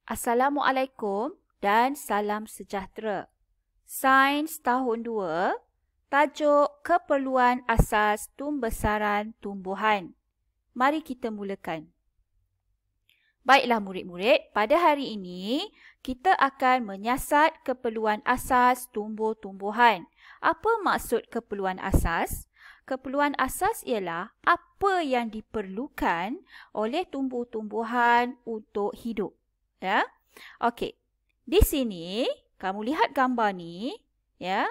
Assalamualaikum dan salam sejahtera. Sains tahun 2, tajuk Keperluan Asas Pembesaran Tumbuhan. Mari kita mulakan. Baiklah murid-murid, pada hari ini kita akan menyiasat keperluan asas tumbuh-tumbuhan. Apa maksud keperluan asas? Keperluan asas ialah apa yang diperlukan oleh tumbuh-tumbuhan untuk hidup. Ya. Okey. Di sini kamu lihat gambar ni, ya.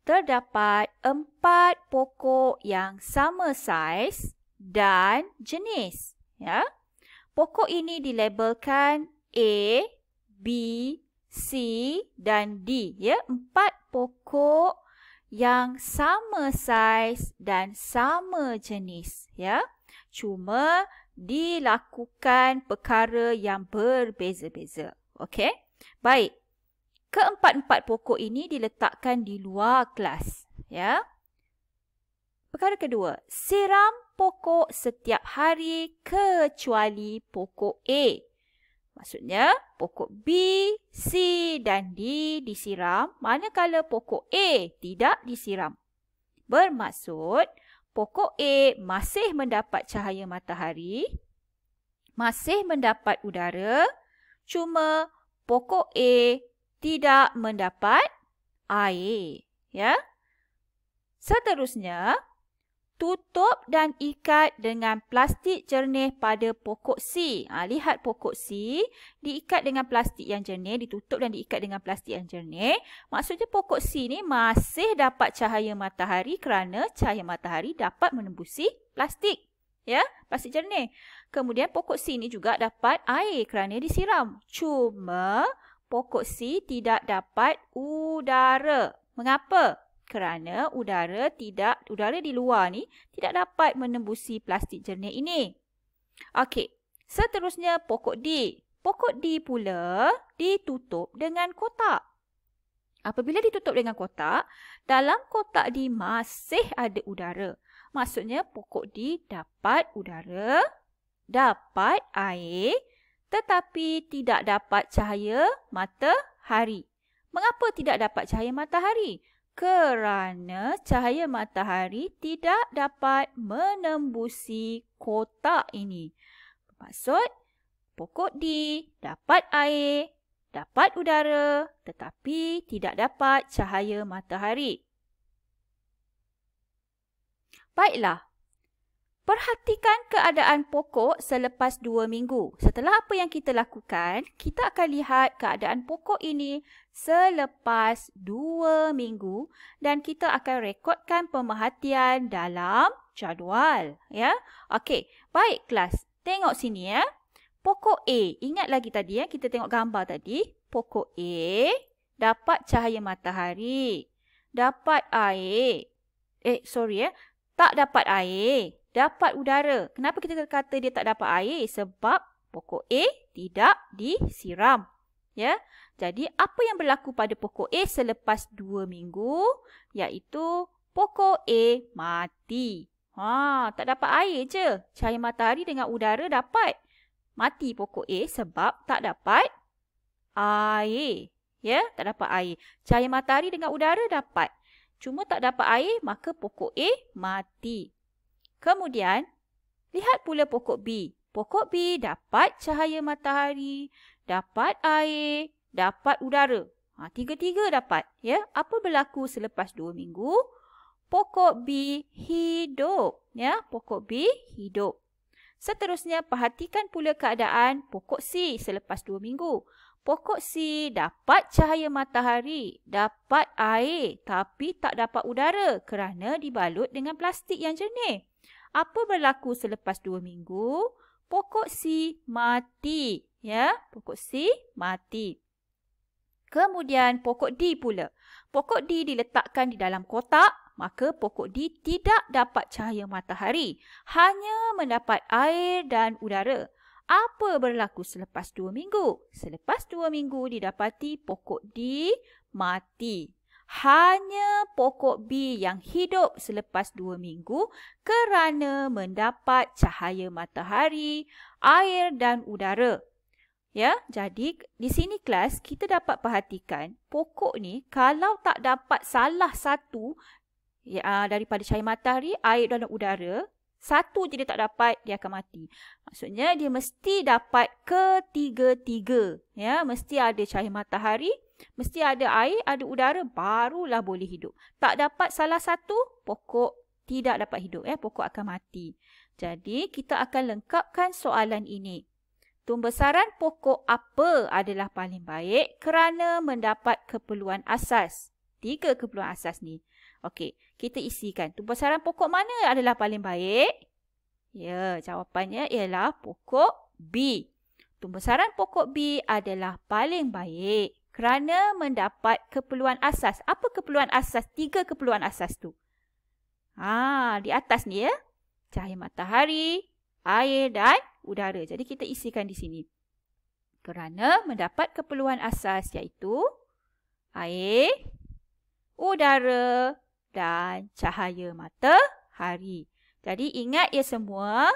Terdapat 4 pokok yang sama saiz dan jenis, ya. Pokok ini dilabelkan A, B, C dan D, ya. 4 pokok yang sama saiz dan sama jenis, ya. Cuma dilakukan perkara yang berbeza-beza. Okey? Baik. Keempat-empat pokok ini diletakkan di luar kelas, ya. Perkara kedua, siram pokok setiap hari kecuali pokok A. Maksudnya, pokok B, C dan D disiram, manakala pokok A tidak disiram. Bermaksud, pokok A masih mendapat cahaya matahari, masih mendapat udara, cuma pokok A tidak mendapat air, ya. Seterusnya, tutup dan ikat dengan plastik jernih pada pokok C. Lihat pokok C, diikat dengan plastik yang jernih, ditutup dan diikat dengan plastik yang jernih. Maksudnya pokok C ni masih dapat cahaya matahari kerana cahaya matahari dapat menembusi plastik. Ya, plastik jernih. Kemudian pokok C ni juga dapat air kerana disiram. Cuma pokok C tidak dapat udara. Mengapa? Kerana udara di luar ni tidak dapat menembusi plastik jernih ini. Okey, seterusnya pokok D. Pokok D pula ditutup dengan kotak. Apabila ditutup dengan kotak, dalam kotak D masih ada udara. Maksudnya pokok D dapat udara, dapat air, tetapi tidak dapat cahaya matahari. Mengapa tidak dapat cahaya matahari? Kerana cahaya matahari tidak dapat menembusi kotak ini. Bermaksud, pokok D dapat air, dapat udara, tetapi tidak dapat cahaya matahari. Baiklah, perhatikan keadaan pokok selepas 2 minggu. Setelah apa yang kita lakukan, kita akan lihat keadaan pokok ini selepas 2 minggu dan kita akan rekodkan pemerhatian dalam jadual. Ya, okey. Baik kelas, tengok sini ya. Pokok A, ingat lagi tadi ya, kita tengok gambar tadi. Pokok A dapat cahaya matahari, dapat air. Tak dapat air. Dapat udara. Kenapa kita kata dia tak dapat air? Sebab pokok A tidak disiram. Ya. Jadi, apa yang berlaku pada pokok A selepas 2 minggu? Iaitu pokok A mati. Tak dapat air je. Cahaya matahari dengan udara dapat. Mati pokok A sebab tak dapat air. Ya, tak dapat air. Cahaya matahari dengan udara dapat. Cuma tak dapat air, maka pokok A mati. Kemudian, lihat pula pokok B. Pokok B dapat cahaya matahari, dapat air, dapat udara. Tiga-tiga dapat. Ya. Apa berlaku selepas 2 minggu? Pokok B hidup. Ya. Pokok B hidup. Seterusnya, perhatikan pula keadaan pokok C selepas 2 minggu. Pokok C dapat cahaya matahari, dapat air, tapi tak dapat udara kerana dibalut dengan plastik yang jernih. Apa berlaku selepas 2 minggu? Pokok C mati. Ya, pokok C mati. Kemudian pokok D pula. Pokok D diletakkan di dalam kotak, maka pokok D tidak dapat cahaya matahari, hanya mendapat air dan udara. Apa berlaku selepas 2 minggu? Selepas 2 minggu didapati pokok D mati. Hanya pokok B yang hidup selepas 2 minggu kerana mendapat cahaya matahari, air dan udara. Ya, jadi di sini kelas kita dapat perhatikan pokok ni kalau tak dapat salah satu daripada cahaya matahari, air dan udara, satu je dia tak dapat, dia akan mati. Maksudnya dia mesti dapat ketiga-tiga. Ya, mesti ada cahaya matahari, mesti ada air, ada udara, barulah boleh hidup. Tak dapat salah satu, pokok tidak dapat hidup. Ya, pokok akan mati. Jadi kita akan lengkapkan soalan ini. Pembesaran pokok apa adalah paling baik kerana mendapat keperluan asas? 3 keperluan asas ni. Okey, kita isikan. Pembesaran pokok mana adalah paling baik? Ya, jawapannya ialah pokok B. Pembesaran pokok B adalah paling baik kerana mendapat keperluan asas. Apa keperluan asas? 3 keperluan asas tu. Di atas ni ya. Cahaya matahari, air dan udara. Jadi kita isikan di sini. Kerana mendapat keperluan asas iaitu air, udara dan cahaya matahari. Jadi ingat ya semua,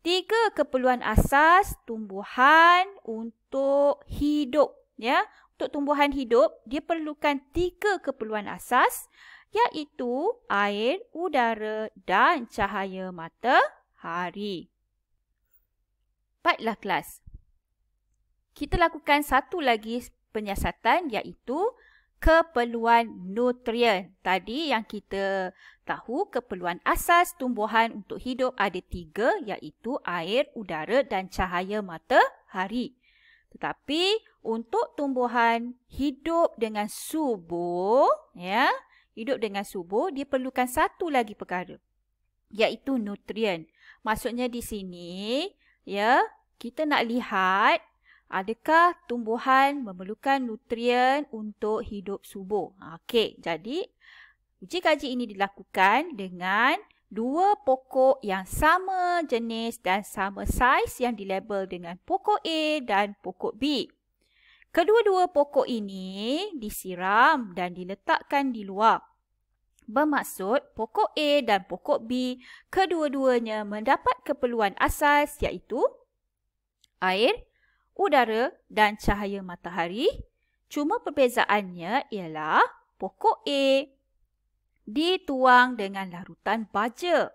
3 keperluan asas tumbuhan untuk hidup. Ya, untuk tumbuhan hidup, dia perlukan 3 keperluan asas iaitu air, udara dan cahaya matahari. Baiklah kelas. Kita lakukan satu lagi penyiasatan iaitu keperluan nutrien. Tadi yang kita tahu keperluan asas tumbuhan untuk hidup ada 3 iaitu air, udara dan cahaya matahari. Tetapi untuk tumbuhan hidup dengan subur, ya, hidup dengan subur, dia perlukan satu lagi perkara iaitu nutrien. Maksudnya di sini ya, kita nak lihat adakah tumbuhan memerlukan nutrien untuk hidup subur. Okey, jadi uji kaji ini dilakukan dengan 2 pokok yang sama jenis dan sama saiz yang dilabel dengan pokok A dan pokok B. Kedua-dua pokok ini disiram dan diletakkan di luar. Bermaksud pokok A dan pokok B kedua-duanya mendapat keperluan asas iaitu air, udara dan cahaya matahari. Cuma perbezaannya ialah pokok A dituang dengan larutan baja.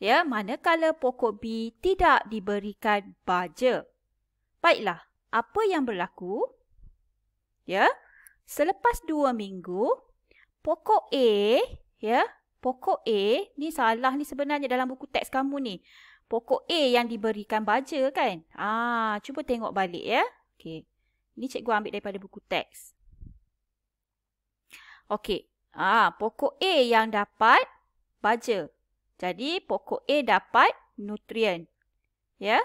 Ya, manakala pokok B tidak diberikan baja. Baiklah, apa yang berlaku? Ya, selepas 2 minggu, pokok A, ya, pokok A, ni salah ni sebenarnya dalam buku teks kamu ni. Pokok A yang diberikan baja kan? Cuba tengok balik ya. Okey. Ni cikgu ambil daripada buku teks. Okey. Pokok A yang dapat baja. Jadi pokok A dapat nutrien. Ya.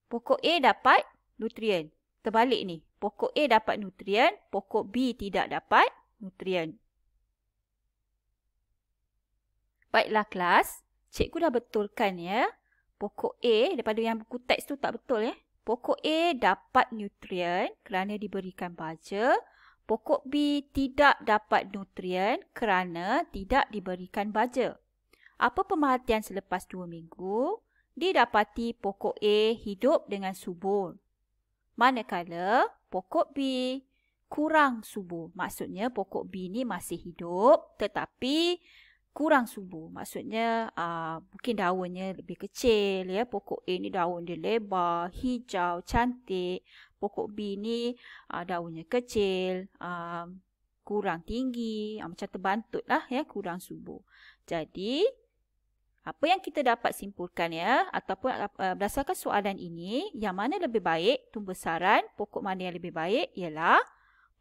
Pokok A dapat nutrien. Terbalik ni. Pokok A dapat nutrien, pokok B tidak dapat nutrien. Baiklah kelas, cikgu dah betulkan ya. Pokok A daripada yang buku teks tu tak betul ya. Pokok A dapat nutrien kerana diberikan baja. Pokok B tidak dapat nutrien kerana tidak diberikan baja. Apa pemerhatian selepas 2 minggu? Didapati pokok A hidup dengan subur. Manakala pokok B kurang subur. Maksudnya pokok B ni masih hidup tetapi kurang subur. Maksudnya mungkin daunnya lebih kecil ya. Pokok A ni daun dia lebar, hijau, cantik. Pokok B ni daunnya kecil, kurang tinggi, macam terbantut lah ya, kurang subur. Jadi apa yang kita dapat simpulkan ya, ataupun berdasarkan soalan ini, yang mana lebih baik, pembesaran pokok mana yang lebih baik ialah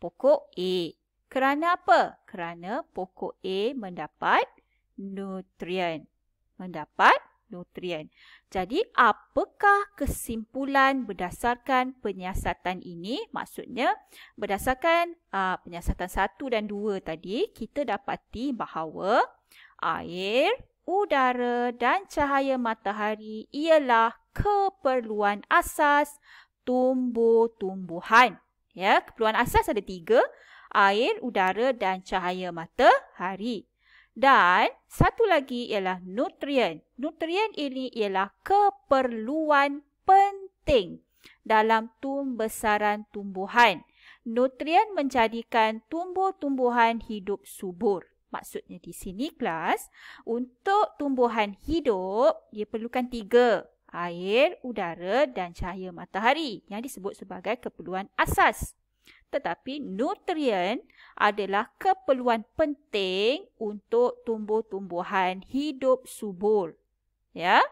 pokok A. Kerana apa? Kerana pokok A mendapat nutrien. Jadi apakah kesimpulan berdasarkan penyiasatan ini? Maksudnya berdasarkan penyiasatan 1 dan 2 tadi, kita dapati bahawa air, udara dan cahaya matahari ialah keperluan asas tumbuh-tumbuhan. Ya, keperluan asas ada 3, air, udara dan cahaya matahari. Dan satu lagi ialah nutrien. Nutrien ini ialah keperluan penting penting dalam pembesaran tumbuhan. Nutrien menjadikan tumbuh-tumbuhan hidup subur. Maksudnya di sini kelas, untuk tumbuhan hidup, dia perlukan 3. Air, udara dan cahaya matahari yang disebut sebagai keperluan asas. Tetapi nutrien adalah keperluan penting untuk tumbuh-tumbuhan hidup subur. Ya.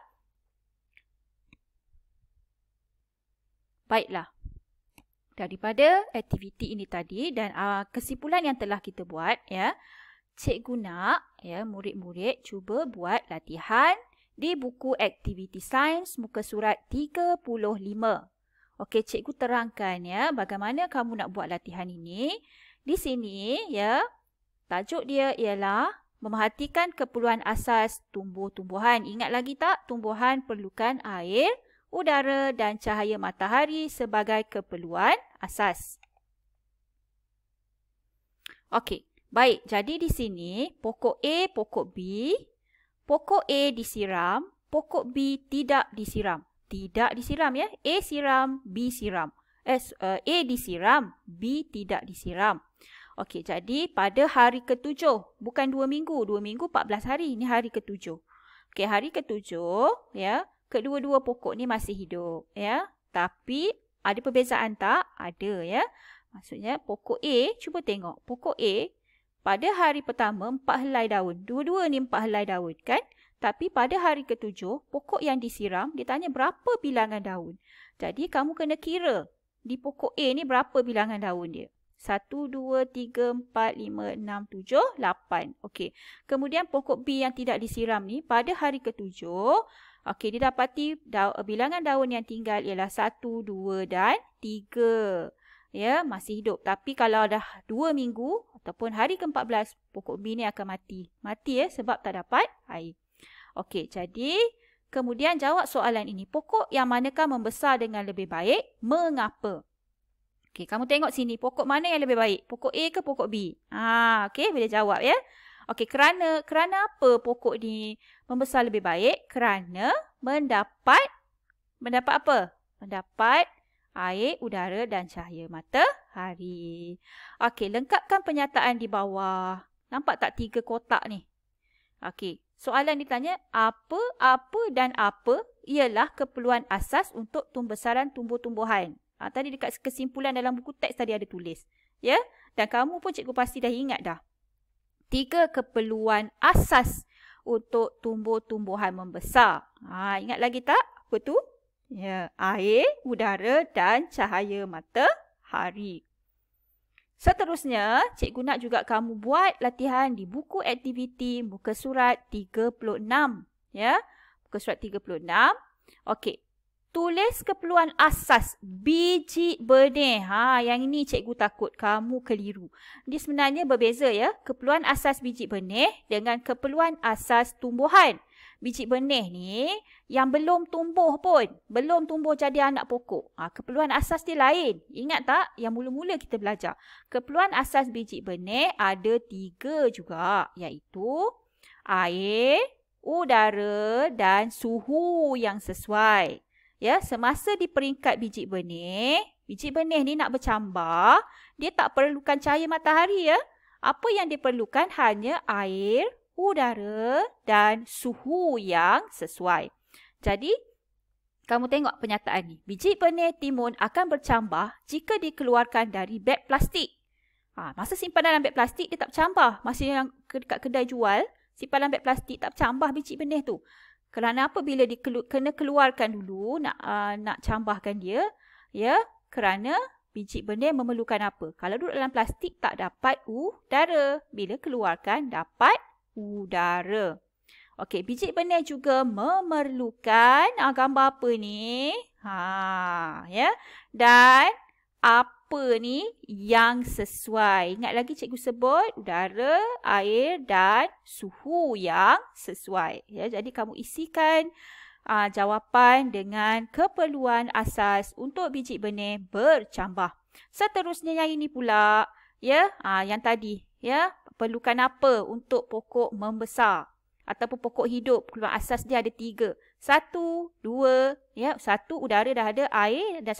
Baiklah. Daripada aktiviti ini tadi dan kesimpulan yang telah kita buat, ya, cikgu nak murid-murid cuba buat latihan di buku aktiviti sains muka surat 35. Okey, cikgu terangkan ya bagaimana kamu nak buat latihan ini. Di sini ya, tajuk dia ialah memerhatikan keperluan asas tumbuh-tumbuhan. Ingat lagi tak? Tumbuhan perlukan air, udara dan cahaya matahari sebagai keperluan asas. Okey. Baik, jadi di sini pokok A, pokok B, pokok A disiram, pokok B tidak disiram. Tidak disiram ya. A siram, B siram. A disiram, B tidak disiram. Okey, jadi pada hari ke-7, bukan 2 minggu. 2 minggu 14 hari. Ini hari ke-7. Okey, hari ke-7 ya, kedua-dua pokok ni masih hidup ya. Tapi ada perbezaan tak? Ada ya. Maksudnya pokok A, cuba tengok. Pokok A pada hari pertama 4 helai daun. Dua-dua ni 4 helai daun kan? Tapi pada hari ke-7, pokok yang disiram, dia tanya berapa bilangan daun. Jadi kamu kena kira di pokok A ni berapa bilangan daun dia. 1, 2, 3, 4, 5, 6, 7, 8. Okey. Kemudian pokok B yang tidak disiram ni pada hari ke-7, okey, didapati bilangan daun yang tinggal ialah 1, 2 dan 3. Ya, masih hidup. Tapi kalau dah 2 minggu ataupun hari ke-14, pokok B ni akan mati. Mati ya, sebab tak dapat air. Okey, jadi kemudian jawab soalan ini. Pokok yang manakah membesar dengan lebih baik? Mengapa? Okey, kamu tengok sini. Pokok mana yang lebih baik? Pokok A ke pokok B? Okey, boleh jawab ya. Okey, kerana apa pokok ni membesar lebih baik? Kerana mendapat apa? Mendapat air, udara dan cahaya matahari. Okey, lengkapkan pernyataan di bawah. Nampak tak 3 kotak ni? Okey, soalan ditanya apa dan apa ialah keperluan asas untuk pembesaran tumbuh-tumbuhan. Tadi dekat kesimpulan dalam buku teks tadi ada tulis. Ya? Dan kamu pun cikgu pasti dah ingat dah. 3 keperluan asas untuk tumbuh-tumbuhan membesar. Ingat lagi tak? Apa tu? Ya, air, udara dan cahaya matahari. Seterusnya, cikgu nak juga kamu buat latihan di buku aktiviti muka surat 36. Ya, muka surat 36. Okey. Tulis keperluan asas biji benih. Yang ini cikgu takut kamu keliru. Dia sebenarnya berbeza ya. Keperluan asas biji benih dengan keperluan asas tumbuhan. Biji benih ni yang belum tumbuh pun. Belum tumbuh jadi anak pokok. Keperluan asas dia lain. Ingat tak? Yang mula-mula kita belajar. Keperluan asas biji benih ada 3 juga. Iaitu air, udara dan suhu yang sesuai. Ya, semasa di peringkat biji benih ni nak bercambah, dia tak perlukan cahaya matahari ya. Apa yang diperlukan hanya air, udara dan suhu yang sesuai. Jadi, kamu tengok pernyataan ni. Biji benih timun akan bercambah jika dikeluarkan dari beg plastik. Masa simpan dalam beg plastik, dia tak bercambah. Masa yang dekat kedai jual, simpan dalam beg plastik tak bercambah biji benih tu. Kerana apa bila kena keluarkan dulu nak cambahkan dia? Ya, kerana biji benih memerlukan apa? Kalau duduk dalam plastik tak dapat udara. Bila keluarkan dapat udara. Okey, biji benih juga memerlukan gambar apa ni? Ya. Dan apa ni yang sesuai? Ingat lagi cikgu sebut udara, air dan suhu yang sesuai. Ya, jadi kamu isikan jawapan dengan keperluan asas untuk biji benih bercambah. Seterusnya yang ini pula, ya, yang tadi, ya, perlukan apa untuk pokok membesar ataupun pokok hidup? Keperluan asas dia ada 3. 1, 2, ya. 1 udara dah ada, air dan